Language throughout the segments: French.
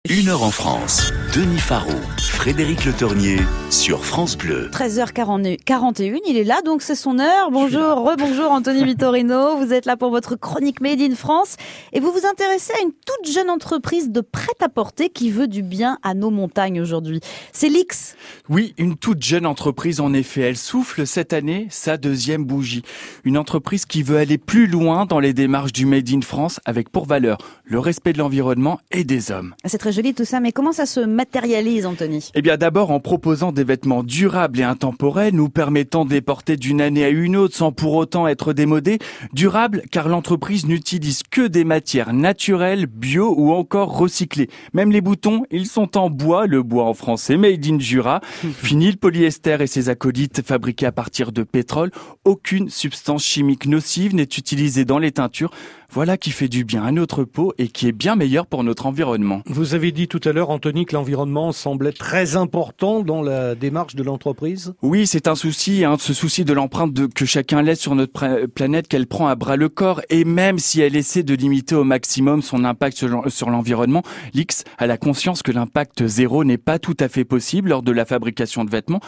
Une heure en France, Denis Farou, Frédéric Le Tornier sur France Bleu. 13h41, il est là, donc c'est son heure. Bonjour, rebonjour Anthony Vittorino. Vous êtes là pour votre chronique Made in France et vous vous intéressez à une toute jeune entreprise de prêt-à-porter qui veut du bien à nos montagnes aujourd'hui. C'est Lix. Oui, une toute jeune entreprise en effet. Elle souffle cette année sa deuxième bougie. Une entreprise qui veut aller plus loin dans les démarches du Made in France avec pour valeur le respect de l'environnement et des hommes. C'est très joli tout ça, mais comment ça se matérialise, Anthony ? Eh bien d'abord en proposant des vêtements durables et intemporels, nous permettant de les porter d'une année à une autre sans pour autant être démodés. Durables car l'entreprise n'utilise que des matières naturelles, bio ou encore recyclées. Même les boutons, ils sont en bois, le bois en français, made in Jura. Fini le polyester et ses acolytes fabriqués à partir de pétrole. Aucune substance chimique nocive n'est utilisée dans les teintures. Voilà qui fait du bien à notre peau et qui est bien meilleur pour notre environnement. Vous avez dit tout à l'heure, Anthony, que l'environnement semblait très important dans la démarche de l'entreprise. Oui, c'est un souci, ce souci de l'empreinte que chacun laisse sur notre planète, qu'elle prend à bras le corps. Et même si elle essaie de limiter au maximum son impact sur l'environnement, Lix a la conscience que l'impact zéro n'est pas tout à fait possible lors de la fabrication de vêtements.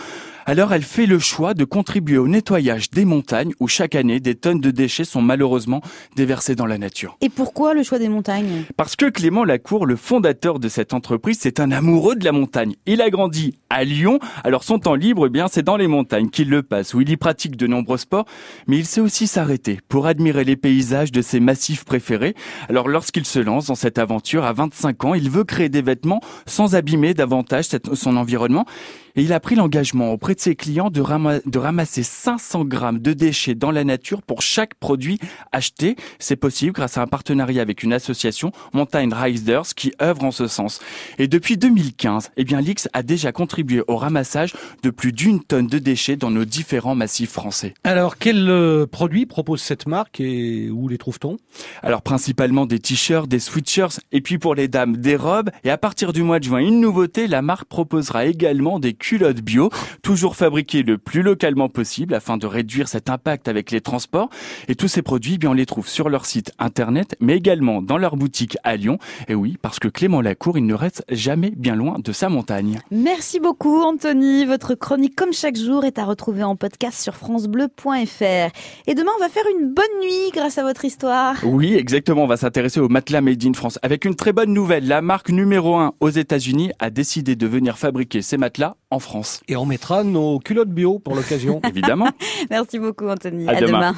Alors elle fait le choix de contribuer au nettoyage des montagnes où chaque année des tonnes de déchets sont malheureusement déversées dans la nature. Et pourquoi le choix des montagnes ? Parce que Clément Lacour, le fondateur de cette entreprise, c'est un amoureux de la montagne. Il a grandi à Lyon, alors son temps libre, c'est dans les montagnes qu'il le passe, où il y pratique de nombreux sports, mais il sait aussi s'arrêter pour admirer les paysages de ses massifs préférés. Alors lorsqu'il se lance dans cette aventure à 25 ans, il veut créer des vêtements sans abîmer davantage son environnement. Et il a pris l'engagement auprès de ses clients de ramasser 500 grammes de déchets dans la nature pour chaque produit acheté. C'est possible grâce à un partenariat avec une association, Mountain Riders, qui œuvre en ce sens. Et depuis 2015, Lix a déjà contribué au ramassage de plus d'1 tonne de déchets dans nos différents massifs français. Alors, quels produits propose cette marque et où les trouve-t-on ? Alors, principalement des t-shirts, des sweatshirts et puis pour les dames, des robes. Et à partir du mois de juin, une nouveauté, la marque proposera également des culottes bio, toujours fabriquées le plus localement possible afin de réduire cet impact avec les transports. Et tous ces produits, on les trouve sur leur site internet, mais également dans leur boutique à Lyon. Et oui, parce que Clément Lacour, il ne reste jamais bien loin de sa montagne. Merci beaucoup, Anthony. Votre chronique, comme chaque jour, est à retrouver en podcast sur francebleu.fr. Et demain, on va faire une bonne nuit grâce à votre histoire. Oui, exactement. On va s'intéresser au matelas Made in France. Avec une très bonne nouvelle, la marque numéro 1 aux États-Unis a décidé de venir fabriquer ses matelas en France. Et on mettra nos culottes bio pour l'occasion. Évidemment. Merci beaucoup, Anthony. À demain.